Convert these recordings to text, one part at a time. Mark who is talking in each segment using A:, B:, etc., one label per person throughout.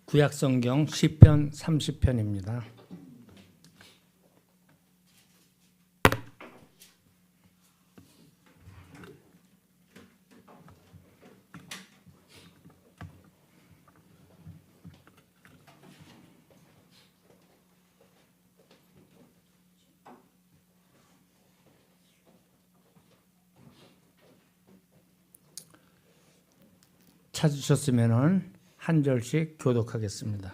A: 구약성경 시편 30편입니다. 찾으셨으면 한 절씩 교독하겠습니다.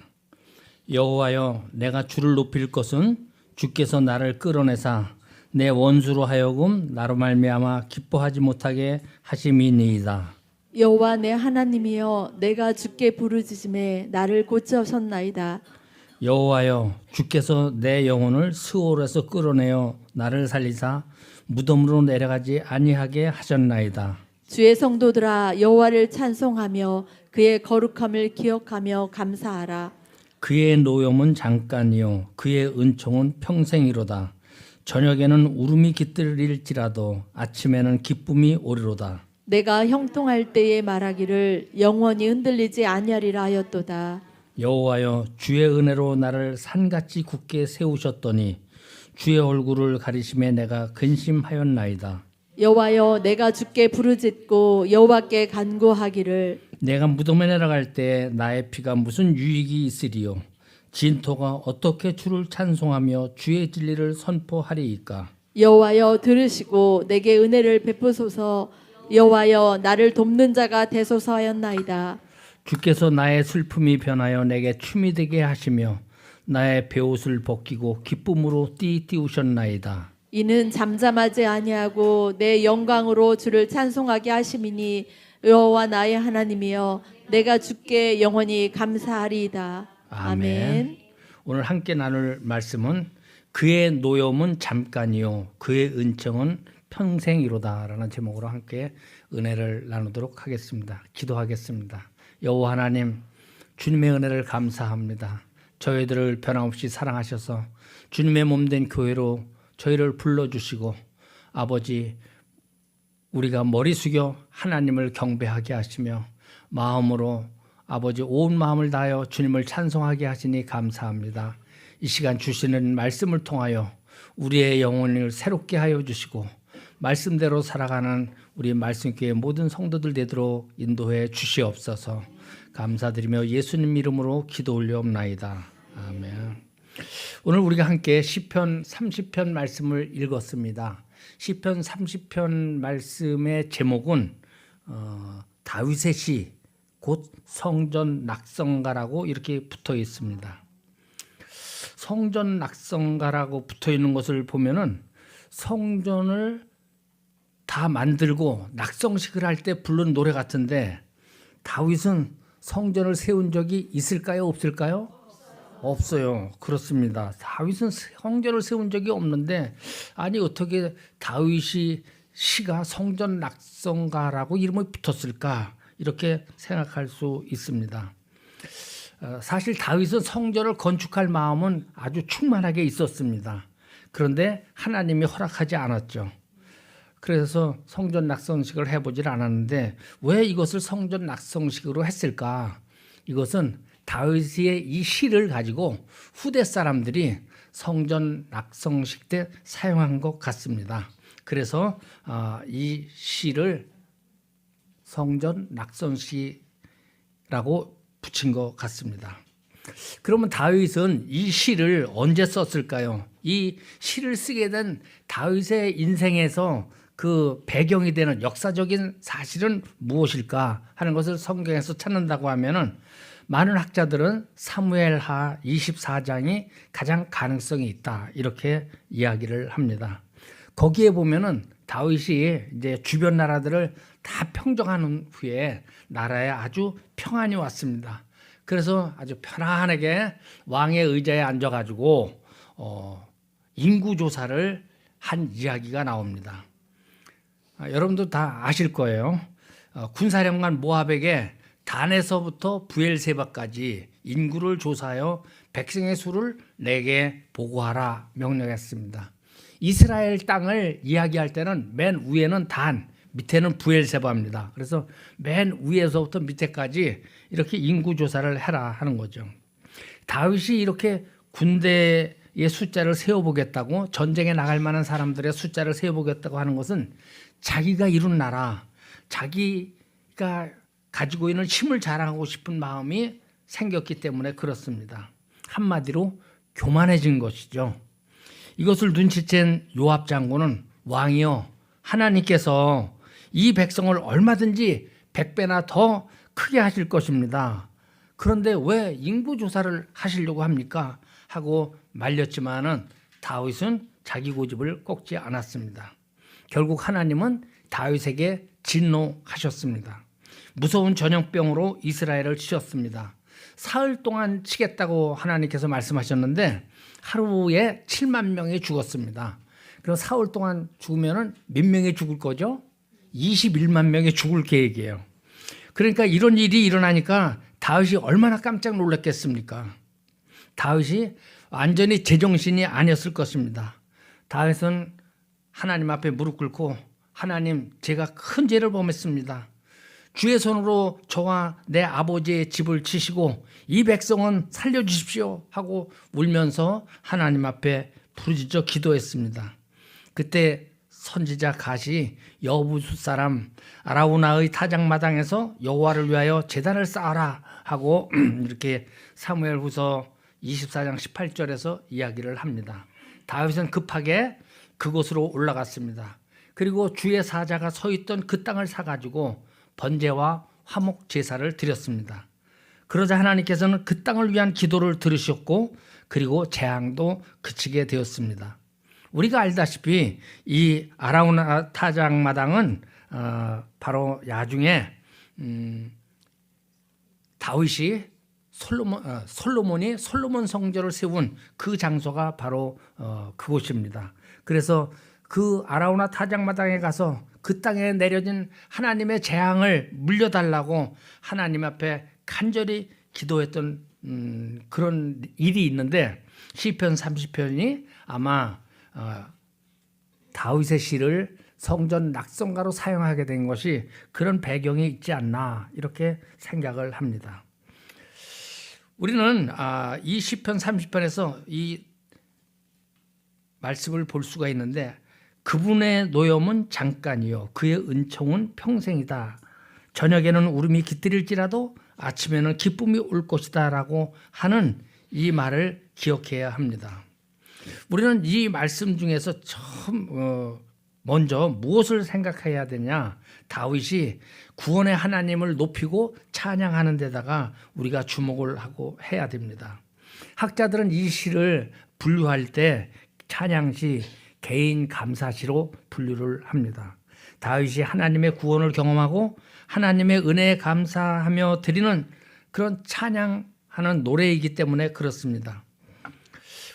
A: 여호와여, 내가 주를 높일 것은 주께서 나를 끌어내사 내 원수로 하여금 나로 말미암아 기뻐하지 못하게 하심이니이다.
B: 여호와 내 하나님이여, 내가 주께 부르짖음에 나를 고쳐셨나이다.
A: 여호와여, 주께서 내 영혼을 스올에서 끌어내어 나를 살리사 무덤으로 내려가지 아니하게 하셨나이다.
B: 주의 성도들아, 여호와를 찬송하며 그의 거룩함을 기억하며 감사하라.
A: 그의 노염은 잠깐이요 그의 은총은 평생이로다. 저녁에는 울음이 깃들일지라도 아침에는 기쁨이 오리로다.
B: 내가 형통할 때에 말하기를 영원히 흔들리지 아니하리라 하였도다.
A: 여호와여, 주의 은혜로 나를 산같이 굳게 세우셨더니 주의 얼굴을 가리심에 내가 근심하였나이다.
B: 여호와여, 내가 주께 부르짖고 여호와께 간구하기를
A: 내가 무덤에 내려갈 때 나의 피가 무슨 유익이 있으리요? 진토가 어떻게 주를 찬송하며 주의 진리를 선포하리이까?
B: 여호와여, 들으시고 내게 은혜를 베푸소서. 여호와여, 나를 돕는 자가 되소서 하였나이다.
A: 주께서 나의 슬픔이 변하여 내게 춤이 되게 하시며 나의 베옷을 벗기고 기쁨으로 띠우셨나이다.
B: 이는 잠잠하지 아니하고 내 영광으로 주를 찬송하게 하심이니 여호와 나의 하나님이여, 내가 주께 영원히 감사하리이다. 아멘.
A: 오늘 함께 나눌 말씀은 그의 노염은 잠깐이요 그의 은총은 평생이로다라는 제목으로 함께 은혜를 나누도록 하겠습니다. 기도하겠습니다. 여호와 하나님, 주님의 은혜를 감사합니다. 저희들을 변함없이 사랑하셔서 주님의 몸된 교회로 저희를 불러주시고 아버지, 우리가 머리 숙여 하나님을 경배하게 하시며 마음으로 아버지 온 마음을 다하여 주님을 찬송하게 하시니 감사합니다. 이 시간 주시는 말씀을 통하여 우리의 영혼을 새롭게 하여 주시고 말씀대로 살아가는 우리 말씀교회 모든 성도들 되도록 인도해 주시옵소서. 감사드리며 예수님 이름으로 기도 올려옵나이다. 아멘. 오늘 우리가 함께 시편 30편 말씀을 읽었습니다. 시편 30편 말씀의 제목은 다윗의 시, 곧 성전 낙성가라고 이렇게 붙어 있습니다. 성전 낙성가라고 붙어 있는 것을 보면은 성전을 다 만들고 낙성식을 할 때 부른 노래 같은데, 다윗은 성전을 세운 적이 있을까요? 없을까요? 없어요. 그렇습니다. 다윗은 성전을 세운 적이 없는데, 아니 어떻게 다윗이 시가 성전 낙성가라고 이름이 붙었을까? 이렇게 생각할 수 있습니다. 사실 다윗은 성전을 건축할 마음은 아주 충만하게 있었습니다. 그런데 하나님이 허락하지 않았죠. 그래서 성전 낙성식을 해보질 않았는데 왜 이것을 성전 낙성식으로 했을까? 이것은 다윗의 이 시를 가지고 후대 사람들이 성전 낙성식 때 사용한 것 같습니다. 그래서 이 시를 성전 낙성시라고 붙인 것 같습니다. 그러면 다윗은 이 시를 언제 썼을까요? 이 시를 쓰게 된 다윗의 인생에서 그 배경이 되는 역사적인 사실은 무엇일까 하는 것을 성경에서 찾는다고 하면은 많은 학자들은 사무엘하 24장이 가장 가능성이 있다 이렇게 이야기를 합니다. 거기에 보면은 다윗이 이제 주변 나라들을 다 평정한 후에 나라에 아주 평안이 왔습니다. 그래서 아주 편안하게 왕의 의자에 앉아가지고 인구 조사를 한 이야기가 나옵니다. 여러분도 다 아실 거예요. 군사령관 모압에게 단에서부터 부엘세바까지 인구를 조사하여 백성의 수를 내게 보고하라 명령했습니다. 이스라엘 땅을 이야기할 때는 맨 위에는 단, 밑에는 부엘세바입니다. 그래서 맨 위에서부터 밑에까지 이렇게 인구 조사를 해라 하는 거죠. 다윗이 이렇게 군대의 숫자를 세어보겠다고, 전쟁에 나갈 만한 사람들의 숫자를 세어보겠다고 하는 것은 자기가 이룬 나라, 자기가 가지고 있는 힘을 자랑하고 싶은 마음이 생겼기 때문에 그렇습니다. 한마디로 교만해진 것이죠. 이것을 눈치챈 요압 장군은, 왕이여, 하나님께서 이 백성을 얼마든지 100배나 더 크게 하실 것입니다. 그런데 왜 인구 조사를 하시려고 합니까? 하고 말렸지만은 다윗은 자기 고집을 꺾지 않았습니다. 결국 하나님은 다윗에게 진노하셨습니다. 무서운 전염병으로 이스라엘을 치셨습니다. 사흘 동안 치겠다고 하나님께서 말씀하셨는데 하루에 7만 명이 죽었습니다. 그럼 사흘 동안 죽으면은 몇 명이 죽을 거죠? 21만 명이 죽을 계획이에요. 그러니까 이런 일이 일어나니까 다윗이 얼마나 깜짝 놀랐겠습니까? 다윗이 완전히 제정신이 아니었을 것입니다. 다윗은 하나님 앞에 무릎 꿇고, 하나님, 제가 큰 죄를 범했습니다. 주의 손으로 저와 내 아버지의 집을 치시고 이 백성은 살려주십시오 하고 울면서 하나님 앞에 부르짖어 기도했습니다. 그때 선지자 갓이 여부수 사람 아라우나의 타작마당에서 여호와를 위하여 제단을 쌓아라 하고 이렇게 사무엘후서 24장 18절에서 이야기를 합니다. 다윗은 급하게 그곳으로 올라갔습니다. 그리고 주의 사자가 서 있던 그 땅을 사가지고 번제와 화목 제사를 드렸습니다. 그러자 하나님께서는 그 땅을 위한 기도를 들으셨고, 그리고 재앙도 그치게 되었습니다. 우리가 알다시피 이 아라우나 타작마당은 바로 나중에 다윗이 솔로몬이 솔로몬 성전을 세운 그 장소가 바로 그곳입니다. 그래서 그 아라우나 타작마당에 가서 그 땅에 내려진 하나님의 재앙을 물려달라고 하나님 앞에 간절히 기도했던 그런 일이 있는데, 시편 30편이 아마 다윗의 시를 성전 낙성가로 사용하게 된 것이 그런 배경이 있지 않나, 이렇게 생각을 합니다. 우리는 이 시편 30편에서 이 말씀을 볼 수가 있는데, 그분의 노염은 잠깐이요 그의 은총은 평생이다. 저녁에는 울음이 깃들일지라도 아침에는 기쁨이 올 것이다 라고 하는 이 말을 기억해야 합니다. 우리는 이 말씀 중에서 처음 먼저 무엇을 생각해야 되냐, 다윗이 구원의 하나님을 높이고 찬양하는 데다가 우리가 주목을 하고 해야 됩니다. 학자들은 이 시를 분류할 때 찬양시, 개인 감사시로 분류를 합니다. 다윗이 하나님의 구원을 경험하고 하나님의 은혜에 감사하며 드리는 그런 찬양하는 노래이기 때문에 그렇습니다.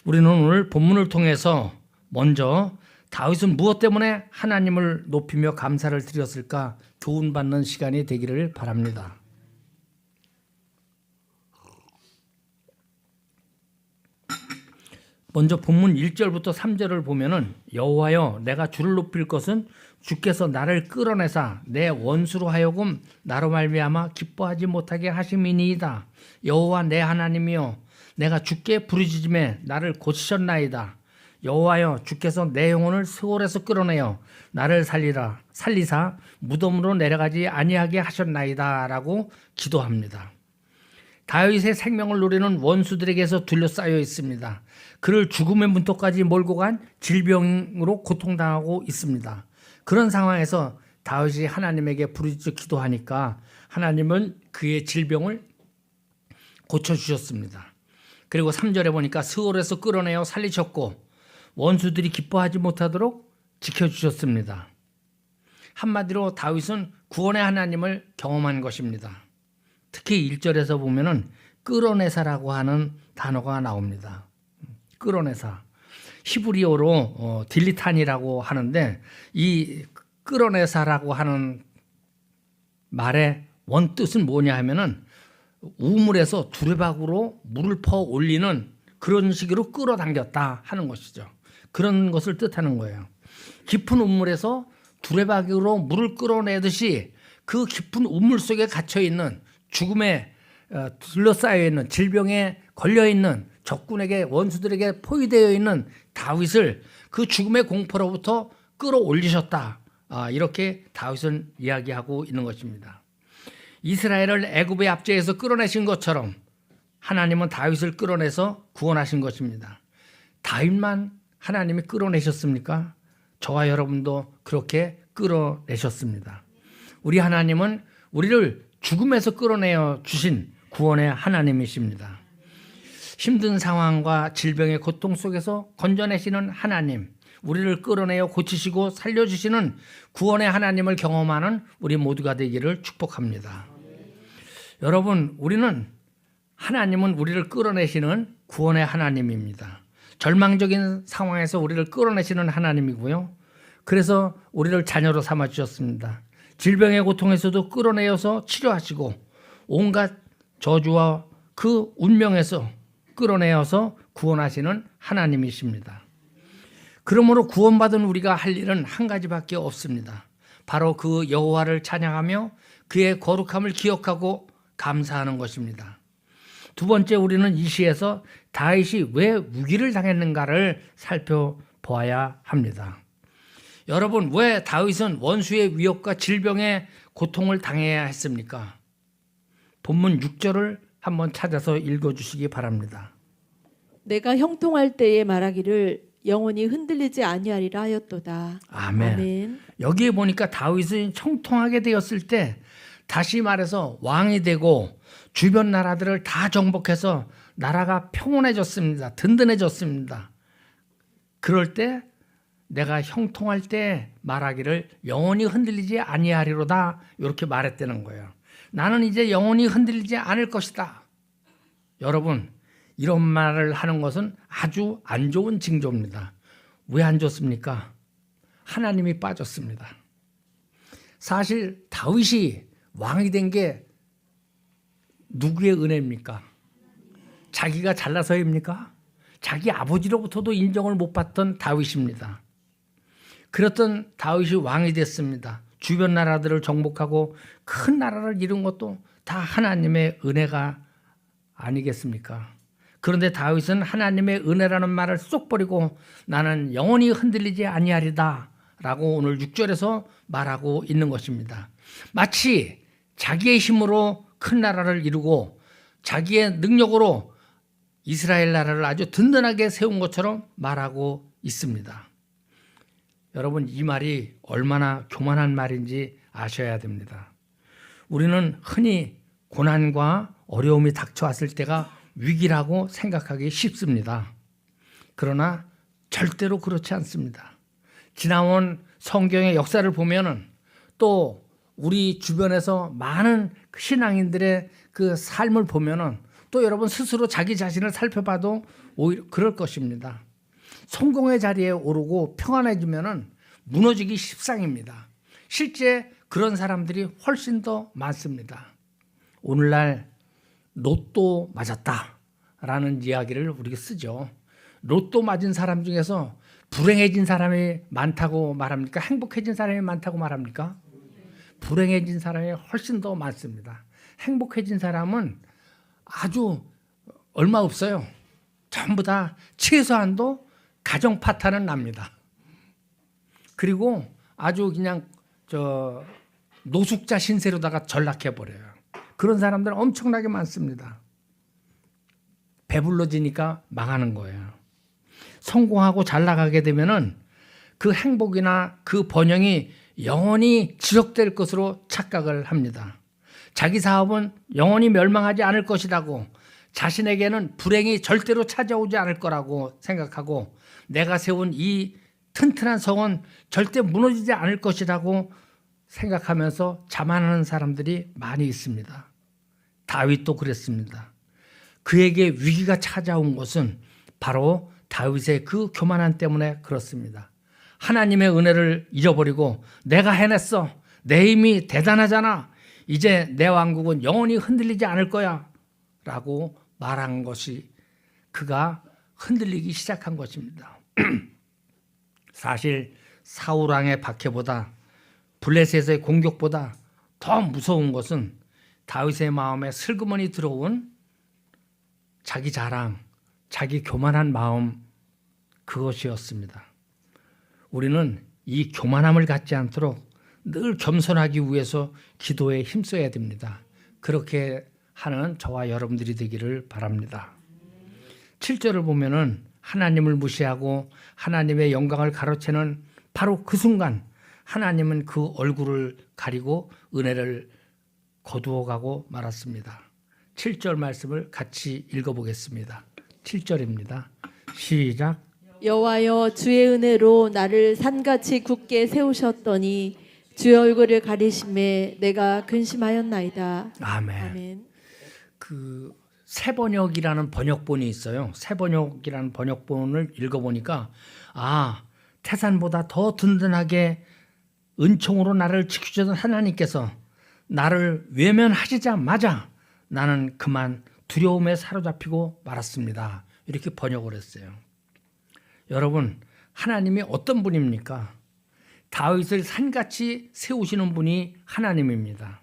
A: 우리는 오늘 본문을 통해서 먼저 다윗은 무엇 때문에 하나님을 높이며 감사를 드렸을까 교훈받는 시간이 되기를 바랍니다. 먼저 본문 1절부터 3절을 보면은, 여호와여, 내가 주를 높일 것은 주께서 나를 끌어내사 내 원수로 하여금 나로 말미암아 기뻐하지 못하게 하심이니이다. 여호와 내 하나님이여, 내가 주께 부르짖음에 나를 고치셨나이다. 여호와여, 주께서 내 영혼을 스올에서 끌어내어 나를 살리사 무덤으로 내려가지 아니하게 하셨나이다 라고 기도합니다. 다윗의 생명을 노리는 원수들에게서 둘러싸여 있습니다. 그를 죽음의 문턱까지 몰고 간 질병으로 고통당하고 있습니다. 그런 상황에서 다윗이 하나님에게 부르짖어 기도하니까 하나님은 그의 질병을 고쳐주셨습니다. 그리고 3절에 보니까 스올에서 끌어내어 살리셨고 원수들이 기뻐하지 못하도록 지켜주셨습니다. 한마디로 다윗은 구원의 하나님을 경험한 것입니다. 특히 1절에서 보면은 끌어내사라고 하는 단어가 나옵니다. 끌어내사. 히브리어로 딜리탄이라고 하는데, 이 끌어내사라고 하는 말의 원뜻은 뭐냐 하면은 우물에서 두레박으로 물을 퍼 올리는 그런 식으로 끌어당겼다 하는 것이죠. 그런 것을 뜻하는 거예요. 깊은 우물에서 두레박이로 물을 끌어내듯이 그 깊은 우물 속에 갇혀 있는 죽음에 둘러싸여 있는 질병에 걸려 있는 적군에게 원수들에게 포위되어 있는 다윗을 그 죽음의 공포로부터 끌어올리셨다. 이렇게 다윗은 이야기하고 있는 것입니다. 이스라엘을 애굽의 압제에서 끌어내신 것처럼 하나님은 다윗을 끌어내서 구원하신 것입니다. 다윗만 하나님이 끌어내셨습니까? 저와 여러분도 그렇게 끌어내셨습니다. 우리 하나님은 우리를 죽음에서 끌어내어 주신 구원의 하나님이십니다. 힘든 상황과 질병의 고통 속에서 건져내시는 하나님, 우리를 끌어내어 고치시고 살려주시는 구원의 하나님을 경험하는 우리 모두가 되기를 축복합니다. 여러분, 하나님은 우리를 끌어내시는 구원의 하나님입니다. 절망적인 상황에서 우리를 끌어내시는 하나님이고요. 그래서 우리를 자녀로 삼아 주셨습니다. 질병의 고통에서도 끌어내어서 치료하시고 온갖 저주와 그 운명에서 끌어내어서 구원하시는 하나님이십니다. 그러므로 구원받은 우리가 할 일은 한 가지밖에 없습니다. 바로 그 여호와를 찬양하며 그의 거룩함을 기억하고 감사하는 것입니다. 두 번째, 우리는 이 시에서 다윗이 왜 위기를 당했는가를 살펴보아야 합니다. 여러분, 왜 다윗은 원수의 위협과 질병의 고통을 당해야 했습니까? 본문 6절을 한번 찾아서 읽어주시기 바랍니다.
B: 내가 형통할 때에 말하기를 영원히 흔들리지 아니하리라 하였도다.
A: 아멘.
B: 아멘.
A: 여기에 보니까 다윗이 형통하게 되었을 때, 다시 말해서 왕이 되고 주변 나라들을 다 정복해서 나라가 평온해졌습니다. 든든해졌습니다. 그럴 때 내가 형통할 때 말하기를 영원히 흔들리지 아니하리로다, 이렇게 말했다는 거예요. 나는 이제 영원히 흔들리지 않을 것이다. 여러분, 이런 말을 하는 것은 아주 안 좋은 징조입니다. 왜 안 좋습니까? 하나님이 빠졌습니다. 사실 다윗이 왕이 된 게 누구의 은혜입니까? 자기가 잘나서입니까? 자기 아버지로부터도 인정을 못 받던 다윗입니다. 그랬던 다윗이 왕이 됐습니다. 주변 나라들을 정복하고 큰 나라를 이룬 것도 다 하나님의 은혜가 아니겠습니까? 그런데 다윗은 하나님의 은혜라는 말을 쏙 버리고 나는 영원히 흔들리지 아니하리다 라고 오늘 6절에서 말하고 있는 것입니다. 마치 자기의 힘으로 큰 나라를 이루고 자기의 능력으로 이스라엘 나라를 아주 든든하게 세운 것처럼 말하고 있습니다. 여러분, 이 말이 얼마나 교만한 말인지 아셔야 됩니다. 우리는 흔히 고난과 어려움이 닥쳐왔을 때가 위기라고 생각하기 쉽습니다. 그러나 절대로 그렇지 않습니다. 지나온 성경의 역사를 보면은 또 우리 주변에서 많은 신앙인들의 그 삶을 보면은 또 여러분 스스로 자기 자신을 살펴봐도 오히려 그럴 것입니다. 성공의 자리에 오르고 평안해지면은 무너지기 십상입니다. 실제 그런 사람들이 훨씬 더 많습니다. 오늘날 로또 맞았다라는 이야기를 우리가 쓰죠. 로또 맞은 사람 중에서 불행해진 사람이 많다고 말합니까? 행복해진 사람이 많다고 말합니까? 불행해진 사람이 훨씬 더 많습니다. 행복해진 사람은 아주 얼마 없어요. 전부 다 최소한도 가정 파탄은 납니다. 그리고 아주 그냥 노숙자 신세로다가 전락해 버려요. 그런 사람들 엄청나게 많습니다. 배불러지니까 망하는 거예요. 성공하고 잘 나가게 되면은 그 행복이나 그 번영이 영원히 지속될 것으로 착각을 합니다. 자기 사업은 영원히 멸망하지 않을 것이라고, 자신에게는 불행이 절대로 찾아오지 않을 거라고 생각하고, 내가 세운 이 튼튼한 성은 절대 무너지지 않을 것이라고 생각하면서 자만하는 사람들이 많이 있습니다. 다윗도 그랬습니다. 그에게 위기가 찾아온 것은 바로 다윗의 그 교만함 때문에 그렇습니다. 하나님의 은혜를 잃어버리고 내가 해냈어, 내 힘이 대단하잖아, 이제 내 왕국은 영원히 흔들리지 않을 거야 라고 말한 것이 그가 흔들리기 시작한 것입니다. 사실 사울 왕의 박해보다 블레셋의 공격보다 더 무서운 것은 다윗의 마음에 슬그머니 들어온 자기 자랑, 자기 교만한 마음, 그것이었습니다. 우리는 이 교만함을 갖지 않도록 늘 겸손하기 위해서 기도에 힘써야 됩니다. 그렇게 하는 저와 여러분들이 되기를 바랍니다. 7절을 보면은 하나님을 무시하고 하나님의 영광을 가로채는 바로 그 순간 하나님은 그 얼굴을 가리고 은혜를 거두어가고 말았습니다. 7절 말씀을 같이 읽어보겠습니다. 7절입니다. 시작.
B: 여호와여 주의 은혜로 나를 산같이 굳게 세우셨더니 주의 얼굴을 가리심에 내가 근심하였나이다.
A: 아멘.
B: 아멘.
A: 그 새번역이라는 번역본이 있어요. 새번역이라는 번역본을 읽어보니까 태산보다 더 든든하게 은총으로 나를 지키시던 하나님께서 나를 외면하시자마자 나는 그만 두려움에 사로잡히고 말았습니다. 이렇게 번역을 했어요. 여러분, 하나님이 어떤 분입니까? 다윗을 산같이 세우시는 분이 하나님입니다.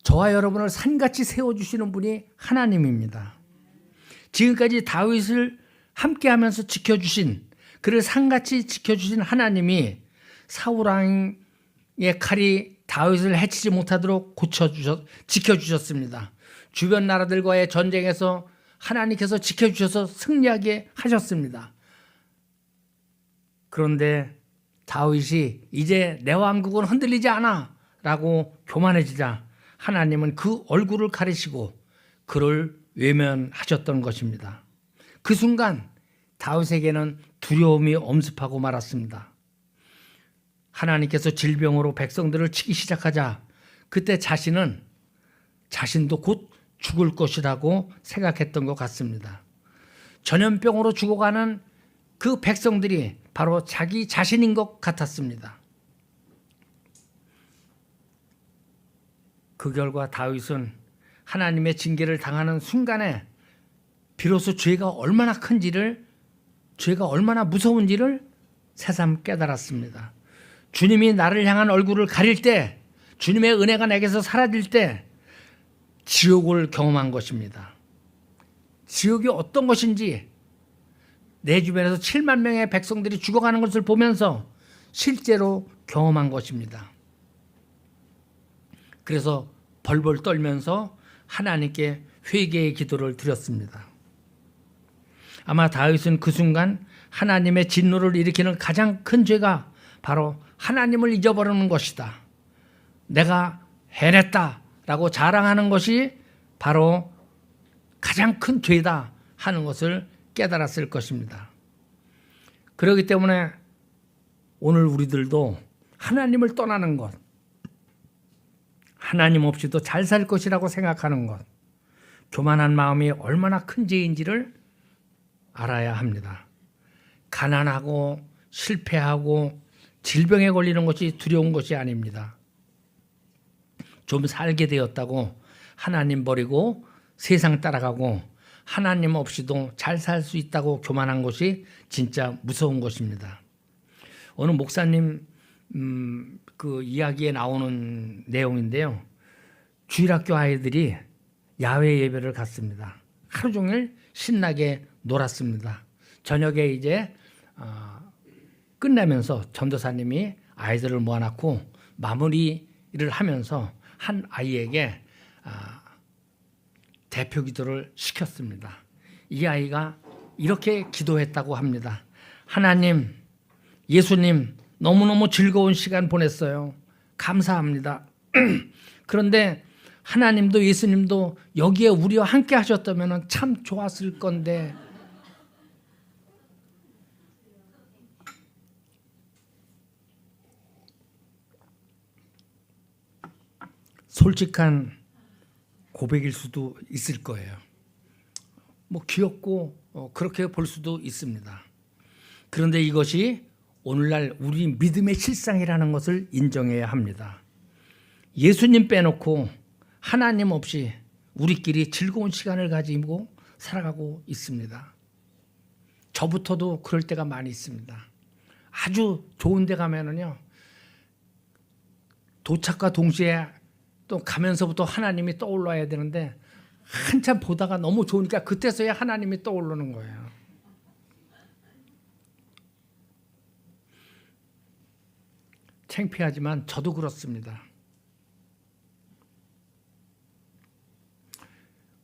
A: 저와 여러분을 산같이 세워주시는 분이 하나님입니다. 지금까지 다윗을 함께하면서 지켜주신, 그를 산같이 지켜주신 하나님이 사울왕의 칼이 다윗을 해치지 못하도록 지켜주셨습니다. 주변 나라들과의 전쟁에서 하나님께서 지켜주셔서 승리하게 하셨습니다. 그런데 다윗이 이제 내 왕국은 흔들리지 않아 라고 교만해지자 하나님은 그 얼굴을 가리시고 그를 외면하셨던 것입니다. 그 순간 다윗에게는 두려움이 엄습하고 말았습니다. 하나님께서 질병으로 백성들을 치기 시작하자 그때 자신도 곧 죽을 것이라고 생각했던 것 같습니다. 전염병으로 죽어가는 그 백성들이 바로 자기 자신인 것 같았습니다. 그 결과 다윗은 하나님의 징계를 당하는 순간에 비로소 죄가 얼마나 큰지를, 죄가 얼마나 무서운지를 새삼 깨달았습니다. 주님이 나를 향한 얼굴을 가릴 때, 주님의 은혜가 내게서 사라질 때 지옥을 경험한 것입니다. 지옥이 어떤 것인지 내 주변에서 7만 명의 백성들이 죽어가는 것을 보면서 실제로 경험한 것입니다. 그래서 벌벌 떨면서 하나님께 회개의 기도를 드렸습니다. 아마 다윗은 그 순간 하나님의 진노를 일으키는 가장 큰 죄가 바로 하나님을 잊어버리는 것이다. 내가 해냈다라고 자랑하는 것이 바로 가장 큰 죄다 하는 것을 깨달았을 것입니다. 그렇기 때문에 오늘 우리들도 하나님을 떠나는 것, 하나님 없이도 잘 살 것이라고 생각하는 것, 교만한 마음이 얼마나 큰 죄인지를 알아야 합니다. 가난하고 실패하고 질병에 걸리는 것이 두려운 것이 아닙니다. 좀 살게 되었다고 하나님 버리고 세상 따라가고 하나님 없이도 잘 살 수 있다고 교만한 것이 진짜 무서운 것입니다. 어느 목사님 그 이야기에 나오는 내용인데요. 주일학교 아이들이 야외 예배를 갔습니다. 하루 종일 신나게 놀았습니다. 저녁에 이제 끝내면서 전도사님이 아이들을 모아놓고 마무리를 하면서 한 아이에게 대표 기도를 시켰습니다. 이 아이가 이렇게 기도했다고 합니다. 하나님, 예수님, 너무너무 즐거운 시간 보냈어요. 감사합니다. 그런데 하나님도 예수님도 여기에 우리와 함께 하셨다면 참 좋았을 건데 솔직한 고백일 수도 있을 거예요. 뭐 귀엽고 그렇게 볼 수도 있습니다. 그런데 이것이 오늘날 우리 믿음의 실상이라는 것을 인정해야 합니다. 예수님 빼놓고 하나님 없이 우리끼리 즐거운 시간을 가지고 살아가고 있습니다. 저부터도 그럴 때가 많이 있습니다. 아주 좋은 데 가면은요, 도착과 동시에 또 가면서부터 하나님이 떠올라야 되는데 한참 보다가 너무 좋으니까 그때서야 하나님이 떠오르는 거예요. 창피하지만 저도 그렇습니다.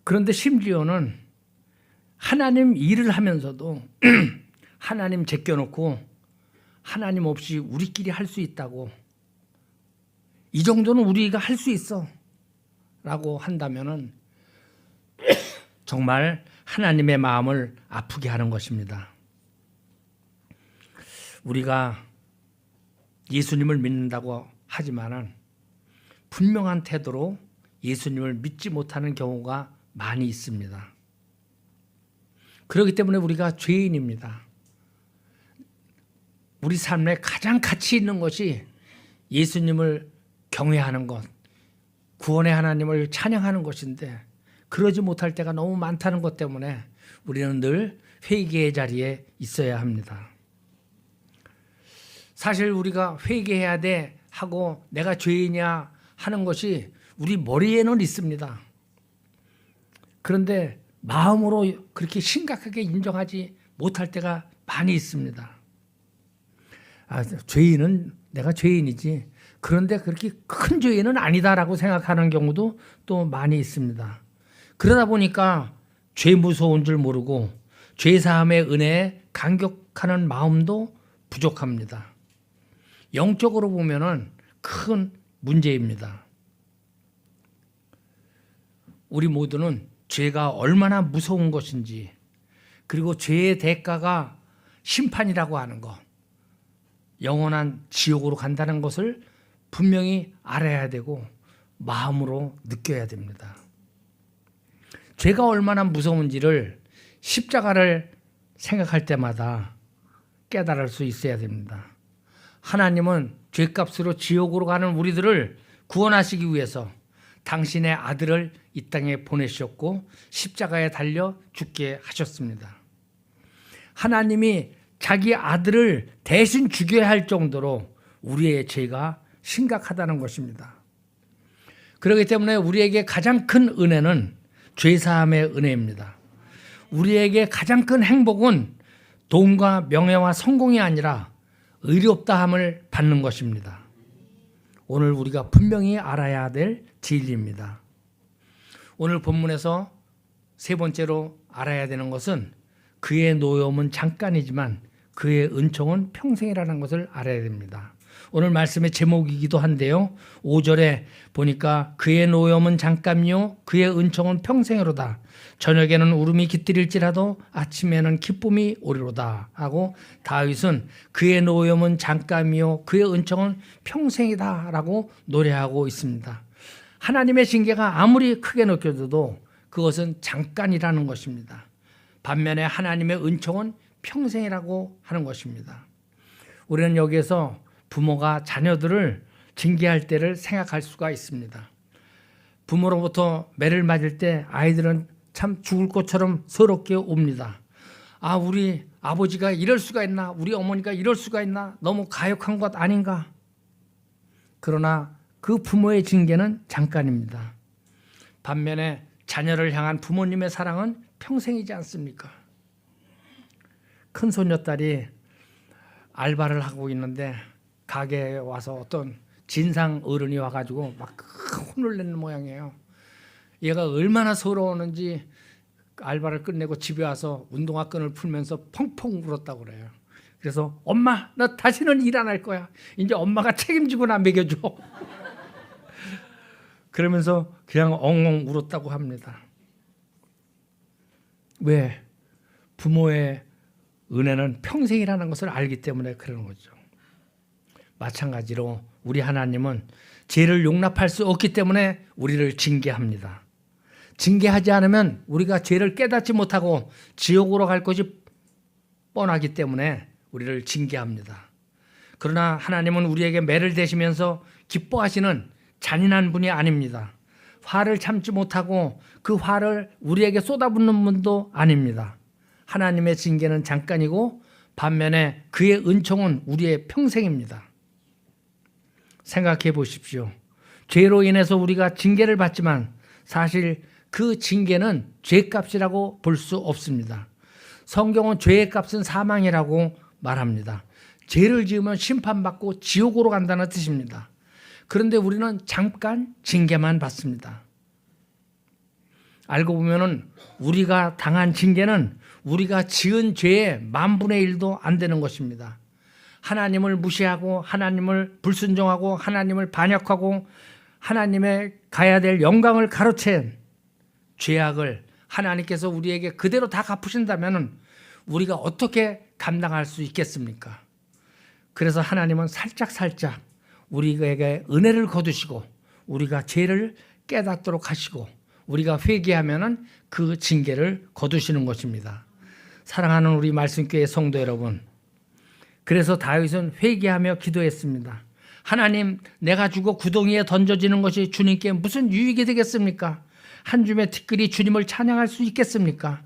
A: 그런데 심지어는 하나님 일을 하면서도 하나님 제껴놓고 하나님 없이 우리끼리 할 수 있다고, 이 정도는 우리가 할 수 있어 라고 한다면은 정말 하나님의 마음을 아프게 하는 것입니다. 우리가 예수님을 믿는다고 하지만은 분명한 태도로 예수님을 믿지 못하는 경우가 많이 있습니다. 그렇기 때문에 우리가 죄인입니다. 우리 삶에 가장 가치 있는 것이 예수님을 경외하는 것, 구원의 하나님을 찬양하는 것인데 그러지 못할 때가 너무 많다는 것 때문에 우리는 늘 회개의 자리에 있어야 합니다. 사실 우리가 회개해야 돼 하고 내가 죄인이야 하는 것이 우리 머리에는 있습니다. 그런데 마음으로 그렇게 심각하게 인정하지 못할 때가 많이 있습니다. 죄인은 내가 죄인이지, 그런데 그렇게 큰 죄인은 아니다라고 생각하는 경우도 또 많이 있습니다. 그러다 보니까 죄 무서운 줄 모르고 죄 사함의 은혜에 감격하는 마음도 부족합니다. 영적으로 보면은 큰 문제입니다. 우리 모두는 죄가 얼마나 무서운 것인지, 그리고 죄의 대가가 심판이라고 하는 것, 영원한 지옥으로 간다는 것을 분명히 알아야 되고 마음으로 느껴야 됩니다. 죄가 얼마나 무서운지를 십자가를 생각할 때마다 깨달을 수 있어야 됩니다. 하나님은 죄값으로 지옥으로 가는 우리들을 구원하시기 위해서 당신의 아들을 이 땅에 보내셨고 십자가에 달려 죽게 하셨습니다. 하나님이 자기 아들을 대신 죽여야 할 정도로 우리의 죄가 심각하다는 것입니다. 그렇기 때문에 우리에게 가장 큰 은혜는 죄사함의 은혜입니다. 우리에게 가장 큰 행복은 돈과 명예와 성공이 아니라 의롭다함을 받는 것입니다. 오늘 우리가 분명히 알아야 될 진리입니다. 오늘 본문에서 세 번째로 알아야 되는 것은 그의 노여움은 잠깐이지만 그의 은총은 평생이라는 것을 알아야 됩니다. 오늘 말씀의 제목이기도 한데요. 5절에 보니까 그의 노여움은 잠깐이요 그의 은총은 평생이로다. 저녁에는 울음이 깃들일지라도 아침에는 기쁨이 오리로다 하고 다윗은 그의 노여움은 잠깐이요 그의 은총은 평생이다 라고 노래하고 있습니다. 하나님의 징계가 아무리 크게 느껴져도 그것은 잠깐이라는 것입니다. 반면에 하나님의 은총은 평생이라고 하는 것입니다. 우리는 여기에서 부모가 자녀들을 징계할 때를 생각할 수가 있습니다. 부모로부터 매를 맞을 때 아이들은 참 죽을 것처럼 서럽게 옵니다. 우리 아버지가 이럴 수가 있나? 우리 어머니가 이럴 수가 있나? 너무 가혹한 것 아닌가? 그러나 그 부모의 징계는 잠깐입니다. 반면에 자녀를 향한 부모님의 사랑은 평생이지 않습니까? 큰 손녀딸이 알바를 하고 있는데 가게에 와서 어떤 진상 어른이 와가지고 막 혼을 내는 모양이에요. 얘가 얼마나 서러웠는지 알바를 끝내고 집에 와서 운동화 끈을 풀면서 펑펑 울었다고 그래요. 그래서 엄마 나 다시는 일 안 할 거야. 이제 엄마가 책임지고 나 먹여줘. 그러면서 그냥 엉엉 울었다고 합니다. 왜? 부모의 은혜는 평생이라는 것을 알기 때문에 그러는 거죠. 마찬가지로 우리 하나님은 죄를 용납할 수 없기 때문에 우리를 징계합니다. 징계하지 않으면 우리가 죄를 깨닫지 못하고 지옥으로 갈 것이 뻔하기 때문에 우리를 징계합니다. 그러나 하나님은 우리에게 매를 대시면서 기뻐하시는 잔인한 분이 아닙니다. 화를 참지 못하고 그 화를 우리에게 쏟아붓는 분도 아닙니다. 하나님의 징계는 잠깐이고 반면에 그의 은총은 우리의 평생입니다. 생각해 보십시오. 죄로 인해서 우리가 징계를 받지만 사실 그 징계는 죄값이라고 볼 수 없습니다. 성경은 죄의 값은 사망이라고 말합니다. 죄를 지으면 심판받고 지옥으로 간다는 뜻입니다. 그런데 우리는 잠깐 징계만 받습니다. 알고 보면은 우리가 당한 징계는 우리가 지은 죄의 10,000,000,000도 안 되는 것입니다. 하나님을 무시하고 하나님을 불순종하고 하나님을 반역하고 하나님의 가야 될 영광을 가로챈 죄악을 하나님께서 우리에게 그대로 다 갚으신다면 우리가 어떻게 감당할 수 있겠습니까? 그래서 하나님은 살짝 우리에게 은혜를 거두시고 우리가 죄를 깨닫도록 하시고 우리가 회개하면 그 징계를 거두시는 것입니다. 사랑하는 우리 말씀교회 성도 여러분, 그래서 다윗은 회개하며 기도했습니다. 하나님, 내가 죽어 구덩이에 던져지는 것이 주님께 무슨 유익이 되겠습니까? 한 줌의 티끌이 주님을 찬양할 수 있겠습니까?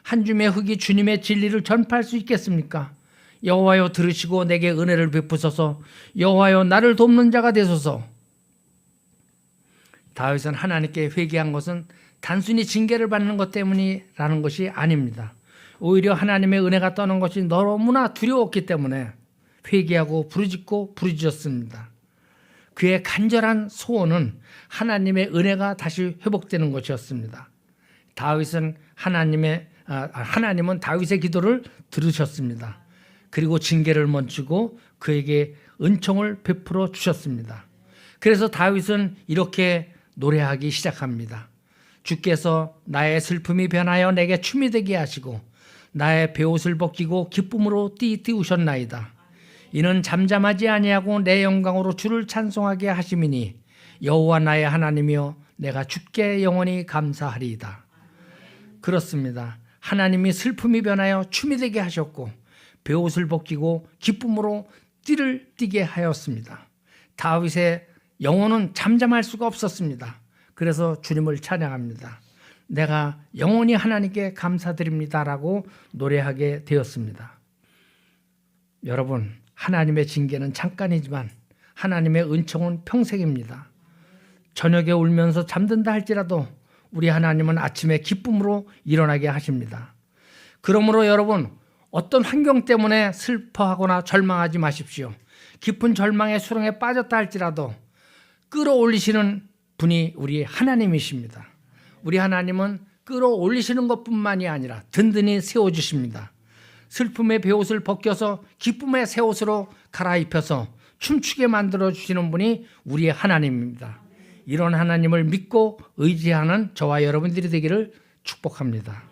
A: 한 줌의 흙이 주님의 진리를 전파할 수 있겠습니까? 여호와여, 들으시고 내게 은혜를 베푸소서. 여호와여, 나를 돕는 자가 되소서. 다윗은 하나님께 회개한 것은 단순히 징계를 받는 것 때문이라는 것이 아닙니다. 오히려 하나님의 은혜가 떠난 것이 너무나 두려웠기 때문에 회개하고 부르짖었습니다. 그의 간절한 소원은 하나님의 은혜가 다시 회복되는 것이었습니다. 하나님은 다윗의 기도를 들으셨습니다. 그리고 징계를 멈추고 그에게 은총을 베풀어 주셨습니다. 그래서 다윗은 이렇게 노래하기 시작합니다. 주께서 나의 슬픔이 변하여 내게 춤이 되게 하시고 나의 베옷을 벗기고 기쁨으로 띠우셨나이다. 이는 잠잠하지 아니하고 내 영광으로 주를 찬송하게 하심이니 여호와 나의 하나님이여 내가 주께 영원히 감사하리이다. 그렇습니다. 하나님이 슬픔이 변하여 춤이 되게 하셨고 베옷을 벗기고 기쁨으로 띠를 띠게 하였습니다. 다윗의 영혼은 잠잠할 수가 없었습니다. 그래서 주님을 찬양합니다. 내가 영원히 하나님께 감사드립니다라고 노래하게 되었습니다. 여러분, 하나님의 징계는 잠깐이지만 하나님의 은총은 평생입니다. 저녁에 울면서 잠든다 할지라도 우리 하나님은 아침에 기쁨으로 일어나게 하십니다. 그러므로 여러분, 어떤 환경 때문에 슬퍼하거나 절망하지 마십시오. 깊은 절망의 수렁에 빠졌다 할지라도 끌어올리시는 분이 우리 하나님이십니다. 우리 하나님은 끌어올리시는 것뿐만이 아니라 든든히 세워주십니다. 슬픔의 베옷을 벗겨서 기쁨의 새 옷으로 갈아입혀서 춤추게 만들어주시는 분이 우리의 하나님입니다. 이런 하나님을 믿고 의지하는 저와 여러분들이 되기를 축복합니다.